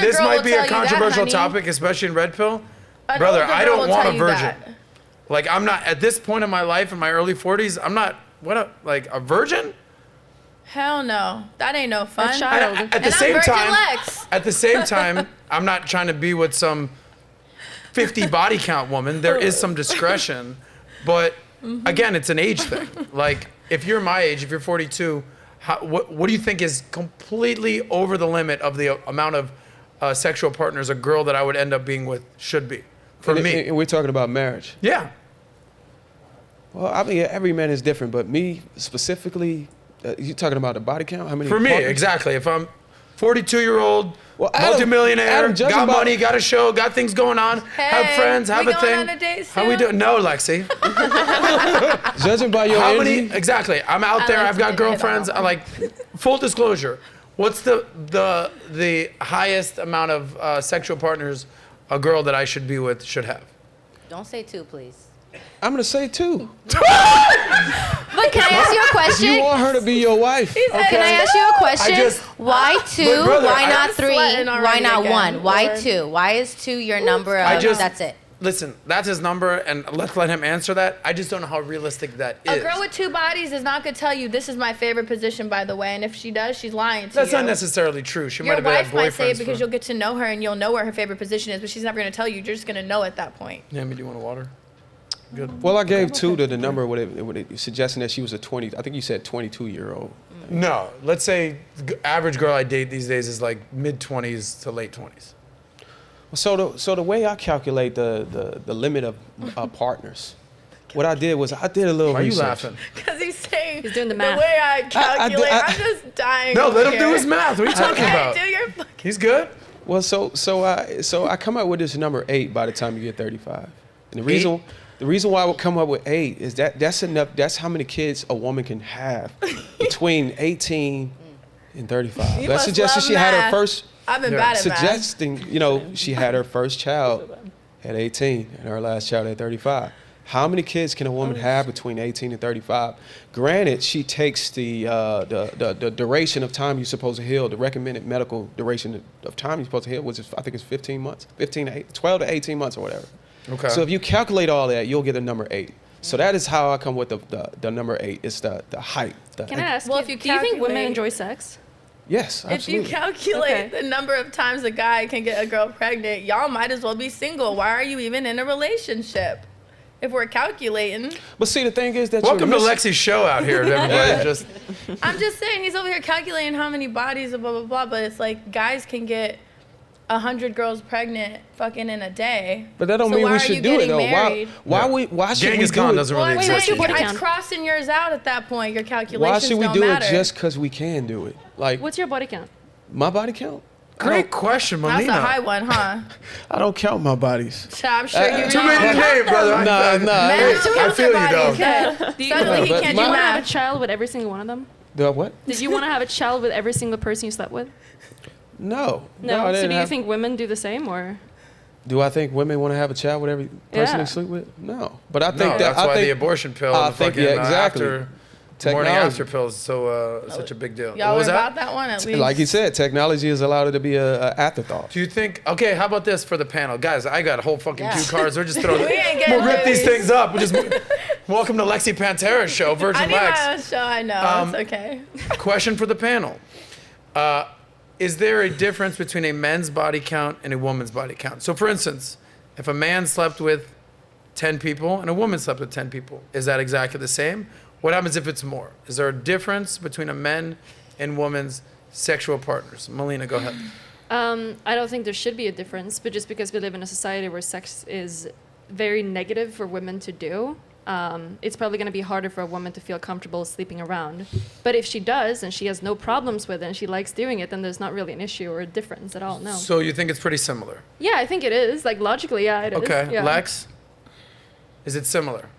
this might be a controversial topic, especially in Red Pill. Brother, I don't want a virgin. Like, I'm not, at this point in my life, in my early 40s, I'm not, like, a virgin? Hell no. That ain't no fun. At the same time, I'm not trying to be with some 50 body count woman. There is some discretion. But, again, it's an age thing. Like, if you're my age, if you're 42, what do you think is completely over the limit of the amount of sexual partners a girl that I would end up being with should be? For me. And we're talking about marriage. Yeah. Well, I mean, every man is different, but me specifically, you're talking about the body count? How many? For me, partners? Exactly. If I'm 42-year-old, multimillionaire, got money, got a show, got things going on, have friends, have a thing. How we doing? No, Lexy. Judging by your energy? Exactly. I'm out there. I've got girlfriends. I like, full disclosure. What's the highest amount of sexual partners a girl that I should be with should have? Don't say 2, please. I'm gonna say 2. But can I ask you a question? You want her to be your wife. Okay. Can I ask you a question? Why 2? brother, why not 3? Why not 1? Why 2? Why is 2 your number of that's it? Listen, that's his number, and let's let him answer that. I just don't know how realistic that is. A girl with 2 bodies is not going to tell you, this is my favorite position, by the way. And if she does, she's lying to you. That's not necessarily true. She might have Your been wife might say it boyfriends because you'll get to know her and you'll know where her favorite position is, but she's never going to tell you. You're just going to know at that point. Yeah, do you want a water? Good. Well, I gave 2 to the number with it suggesting that she was a 20. I think you said 22-year-old. No, let's say the average girl I date these days is like mid-20s to late 20s. So the way I calculate the limit of partners, what I did was I did a little research. Why are you laughing? Because he's saying he's doing the math. The way I calculate, I'm just dying. No, let him do his math. What are you talking about? Do your fucking... He's good. Well, so I come up with this number 8 by the time you get 35, and the reason why I would come up with 8 is that's enough. That's how many kids a woman can have between 18 and 35. That suggested she had her first. I've been bad at math. Suggesting, she had her first child at 18 and her last child at 35. How many kids can a woman have between 18 and 35? Granted, she takes the duration of time you're supposed to heal, the recommended medical duration of time you're supposed to heal, which is, I think it's 15 months, 12 to 18 months or whatever. Okay. So if you calculate all that, you'll get the number 8. So that is how I come with the number 8. It's the height. Can I ask do you think women enjoy sex? Yes, absolutely. If you calculate the number of times a guy can get a girl pregnant, y'all might as well be single. Why are you even in a relationship? If we're calculating. But see, the thing is that welcome to Lexy's show out here, everybody. I'm just saying, he's over here calculating how many bodies and blah, blah, blah, but it's like guys can get 100 girls pregnant fucking in a day. But that don't mean we should do it, though. Why should Genghis we Khan do it? doesn't really exist. It's crossing yours out at that point. Your calculations Why should we don't do matter. it just because we can do it? Like, what's your body count? My body count? Great question, Melina. That's a high one, huh? I don't count my bodies. I'm sure you too many names, brother. Men I feel you, though. Suddenly he can't do Do you want to have a math. child with every single one of them? Do I what? Did you want to have a child with every single person you slept with? No. No. So do you think women do the same, or? Do I think women want to have a child with every person they sleep with? No. But I think that's why the abortion pill and the fucking morning after pill is such a big deal. Y'all were about that one at least. Like you said, technology has allowed it to be an afterthought. Do you think, okay, how about this for the panel? Guys, I got a whole fucking cue cards. We're just throwing we'll rip these things up. Welcome to Lexy Pantera's show, Virgin Lex. I need my own show, I know. It's okay. Question for the panel. Is there a difference between a men's body count and a woman's body count? So for instance, if a man slept with 10 people and a woman slept with 10 people, is that exactly the same? What happens if it's more? Is there a difference between a men and woman's sexual partners? Melina, go ahead. I don't think there should be a difference, but just because we live in a society where sex is very negative for women to do, it's probably going to be harder for a woman to feel comfortable sleeping around. But if she does and she has no problems with it and she likes doing it, then there's not really an issue or a difference at all, no. So you think it's pretty similar? Yeah, I think it is. Like logically, yeah, it is. Okay, Yeah. Lex? Is it similar?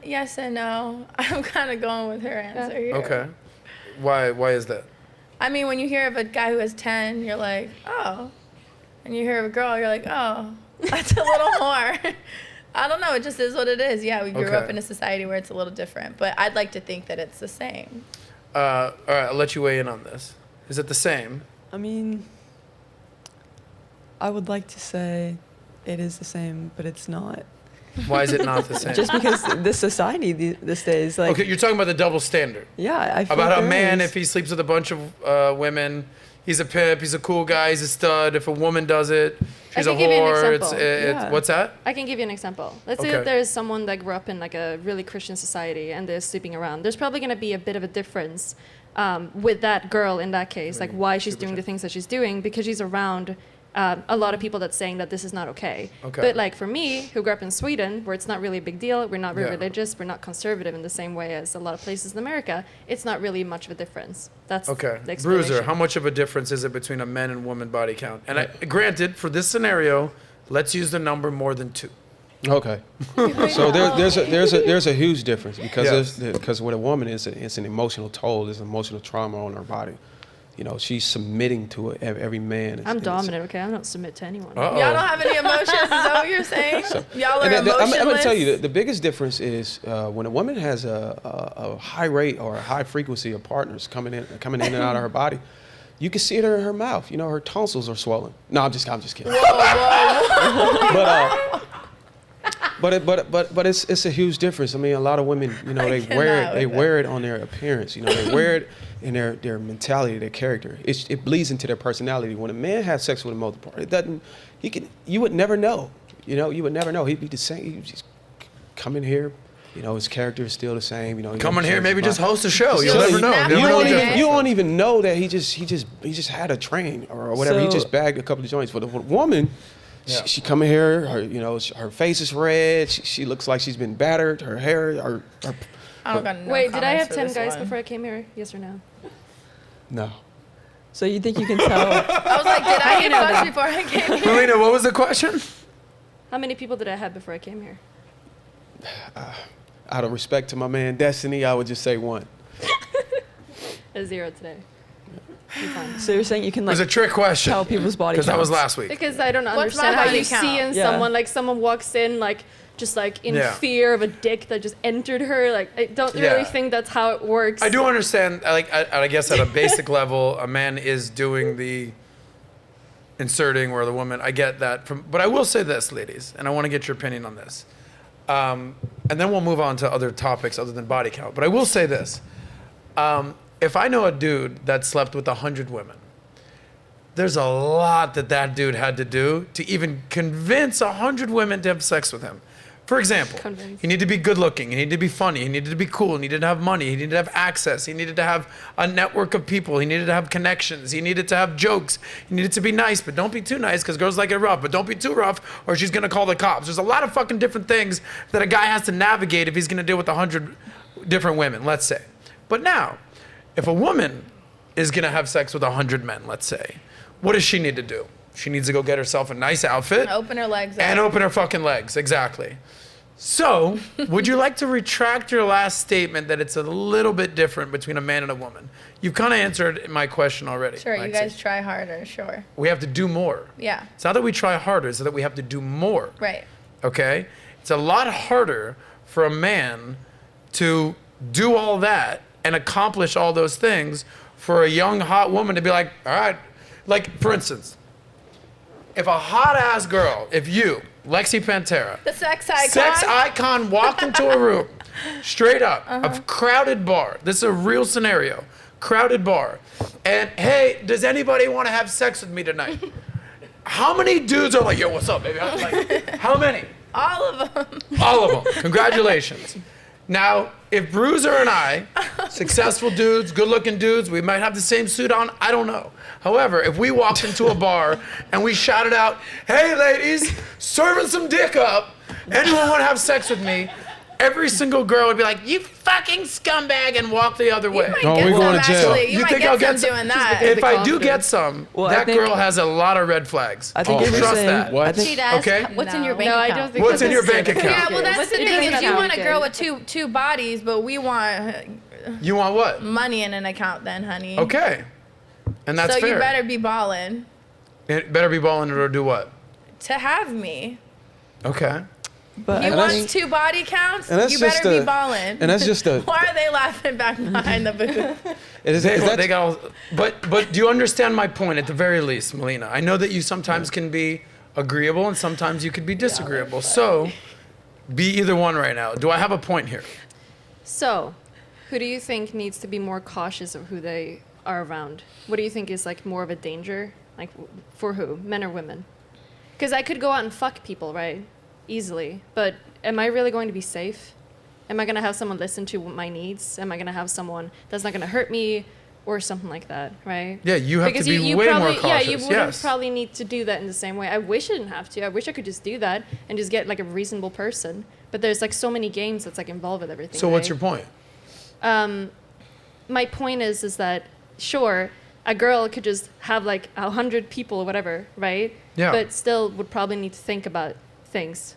Yes and no. I'm kind of going with her answer here. Okay. Why is that? I mean, when you hear of a guy who has 10, you're like, oh. And you hear of a girl, you're like, oh, that's a little more. I don't know. It just is what it is. Yeah, we grew up in a society where it's a little different. But I'd like to think that it's the same. All right, I'll let you weigh in on this. Is it the same? I mean, I would like to say it is the same, but it's not. Why is it not the same? Just because this society these days, like. Okay, you're talking about the double standard. Yeah, I feel about like a man, is. if he sleeps with a bunch of women, he's a pimp, he's a cool guy, he's a stud. If a woman does it, she's a I can give you an whore. example. Yeah. What's that? I can give you an example. Let's say Okay. that there's someone that grew up in like a really Christian society and they're sleeping around. There's probably going to be a bit of a difference with that girl in that case, like why she's doing the things that she's doing, because she's around a lot of people that's saying that this is not okay. But like for me, who grew up in Sweden, where it's not really a big deal, we're not very religious, we're not conservative in the same way as a lot of places in America, it's not really much of a difference. That's the explanation. Bruiser, how much of a difference is it between a men and woman body count? And granted, for this scenario, let's use the number more than 2. Okay. So there's a huge difference because with a woman it's an emotional toll, there's emotional trauma on her body. You know, she's submitting to it. Every man. I'm dominant, okay? I don't submit to anyone. Y'all don't have any emotions, is that what you're saying? Y'all are emotionless? I'm going to tell you, the biggest difference is when a woman has a high rate or a high frequency of partners coming in and out of her body, you can see it in her mouth. You know, her tonsils are swollen. No, I'm just kidding. Whoa. But it's a huge difference. I mean, a lot of women, you know, they wear it on their appearance. You know, they wear it in their mentality, their character. It bleeds into their personality. When a man has sex with a multiple partner, it doesn't. You would never know. You know, you would never know. He'd be the same. He'd just come in here. You know, his character is still the same. You know, come in here, maybe just host a show. You'll never know. You won't even know that he just had a train or whatever. He just bagged a couple of joints. But a woman. Yeah. She come in here, her face is red. She looks like she's been battered. Her hair, I don't got no Wait, did I have 10 guys one. before I came here? Yes or no? No. So you think you can tell? I was like, did I get fucked before I came here? Melina, what was the question? How many people did I have before I came here? Out of respect to my man Destiny, I would just say 1. A 0 today. So you're saying you can It was a trick question. tell people's body because that was counts. last week. Because I don't What's understand my how body you count? see in someone, like someone walks in like just like in fear of a dick that just entered her. Like I don't really think that's how it works. I do understand. I guess at a basic level, a man is doing the inserting where the woman. I get that but I will say this, ladies, and I want to get your opinion on this, and then we'll move on to other topics other than body count. But I will say this: if I know a dude that slept with 100 women. There's a lot that dude had to do to even convince 100 women to have sex with him. For example, he needed to be good looking, he needed to be funny, he needed to be cool, he needed to have money, he needed to have access, he needed to have a network of people, he needed to have connections, he needed to have jokes, he needed to be nice, but don't be too nice because girls like it rough, but don't be too rough or she's gonna call the cops. There's a lot of fucking different things that a guy has to navigate if he's gonna deal with 100 different women, let's say. But now, if a woman is gonna have sex with 100 men, let's say, what does she need to do? She needs to go get herself a nice outfit. And open her legs up. And open her fucking legs, exactly. So, would you like to retract your last statement that it's a little bit different between a man and a woman? You've kind of answered my question already. Sure, you guys try harder, sure. We have to do more. Yeah. It's not that we try harder, it's that we have to do more. Right. Okay? It's a lot harder for a man to do all that and accomplish all those things for a young, hot woman to be like, all right. Like, for instance, if a hot-ass girl, if you, Lexy Pantera, the sex icon, walked into a room, straight up, a crowded bar. This is a real scenario. Crowded bar. And, hey, does anybody want to have sex with me tonight? How many dudes are like, yo, what's up, baby? I'm like, how many? All of them. All of them. Congratulations. Now, if Bruiser and I, successful dudes, good-looking dudes, we might have the same suit on, I don't know. However, if we walked into a bar and we shouted out, hey, ladies, serving some dick up, anyone want to have sex with me? Every single girl would be like, you fucking scumbag, and walk the other way. You might get some, actually. You might get some doing that. If I do get some, that girl has a lot of red flags. I think you're trust saying, that. What? She does. Okay. What's in your bank No, account? I don't think What's in your bank account? Yeah, well, that's the thing. Is you want a good. girl with two bodies, but we want You want what? money in an account then, honey. Okay. And that's so fair. you better be balling It better be balling or do what? to have me. Okay. But He I wants think 2 body counts. and that's You better just be a- balling. and that's just a. Why are they laughing back behind the booth? They got all, but do you understand my point at the very least, Melina? I know that you sometimes can be agreeable and sometimes you could be disagreeable. So be either one right now. Do I have a point here? So, who do you think needs to be more cautious of who they are around? What do you think is like more of a danger? Like for who? Men or women? Because I could go out and fuck people, right? Easily. But am I really going to be safe? Am I going to have someone listen to my needs? Am I going to have someone that's not going to hurt me or something like that, right? Yeah, you have Because to be you way probably, more cautious. Yeah, you wouldn't probably need to do that in the same way. I wish I didn't have to. I wish I could just do that and just get like a reasonable person. But there's like so many games that's like involved with everything. So what's your point? My point is that sure, a girl could just have like 100 people or whatever, right? Yeah. But still would probably need to think about things.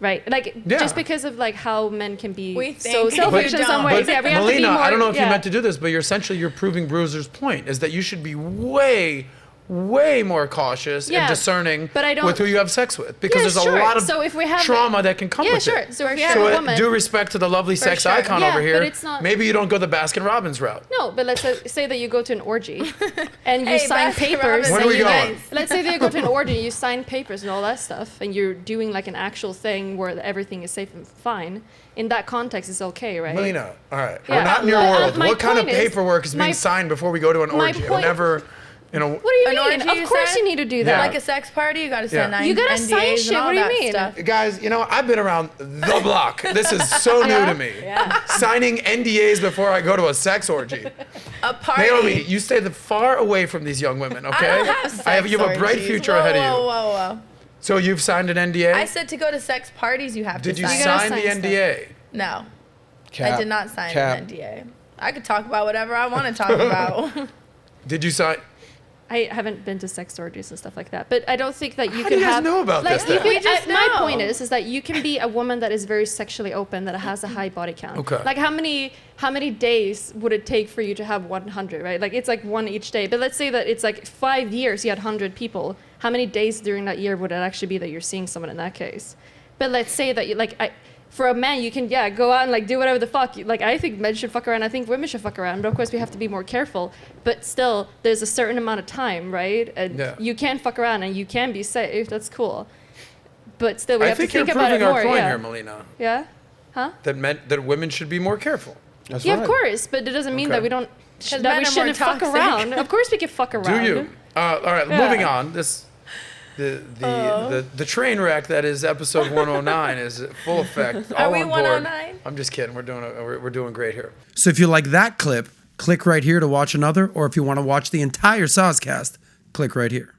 Right, like just because of like how men can be We so think, selfish you in some don't. ways. But Yeah, we have to be Melina, more. I don't know if you yeah. meant to do this, but you're proving Bruiser's point is that you should be way more cautious and discerning but I don't- with who you have sex with because Yeah, there's sure. a lot of So if we have- trauma that can come Yeah, with sure. it. So if we have So a woman, due respect to the lovely sex sure. icon Yeah, over here, but it's not- maybe you don't go the Baskin Robbins route. no, but let's say that you go to an orgy and you Hey, sign Baskin papers. Robbins, When and are we you going? guys- Let's say that you go to an orgy and you sign papers and all that stuff, and you're doing like an actual thing where everything is safe and fine. In that context, it's okay, right? Melina, all right, Yeah. we're not in your But, world. my What kind of point is- paperwork is being my- signed before we go to an my orgy? point- Whenever, you know. What do you An mean? orgy, you Of course said? you need to do Yeah. that. Like a sex party, you got to sign Yeah. nine You gotta NDAs sign and shit. all What do you that mean? stuff. Guys, you know, I've been around the block. This is so new to me. Signing NDAs before I go to a sex orgy. A party. Naomi, you stay far away from these young women, okay? I don't have sex you have a bright orgies. future Whoa, ahead of you. Whoa. So you've signed an NDA? I said to go to sex parties, you have Did to you sign. gotta sign the sign NDA? No, Cap. I did not sign Cap. an NDA. I could talk about whatever I want to talk about. Did you sign? I haven't been to sex orgies and stuff like that, but I don't think that you How can do you guys have. know about like, this you then? can- We just my know. point is that you can be a woman that is very sexually open, that has a high body count. Okay. Like how many days would it take for you to have 100? Right? Like it's like one each day. But let's say that it's like 5 years you had 100 people. How many days during that year would it actually be that you're seeing someone in that case? But let's say that you for a man, you can go out and like do whatever the fuck. Like I think men should fuck around. I think women should fuck around. But of course, we have to be more careful. But still, there's a certain amount of time, right? And you can fuck around and you can be safe. That's cool. But still, we I have to think you're think about proving it our more. point Yeah. here, Melina. Yeah. Huh? That women should be more careful. That's Yeah, right. of course. But it doesn't mean Okay. that we don't. men That we are shouldn't more fuck toxic. around. Of course, we can fuck around. Do you? All right, Yeah. moving on. The train wreck that is episode 109 is full effect. Are all we on board. 109? I'm just kidding. We're doing great here. So if you like that clip, click right here to watch another, or if you want to watch the entire Soscast, click right here.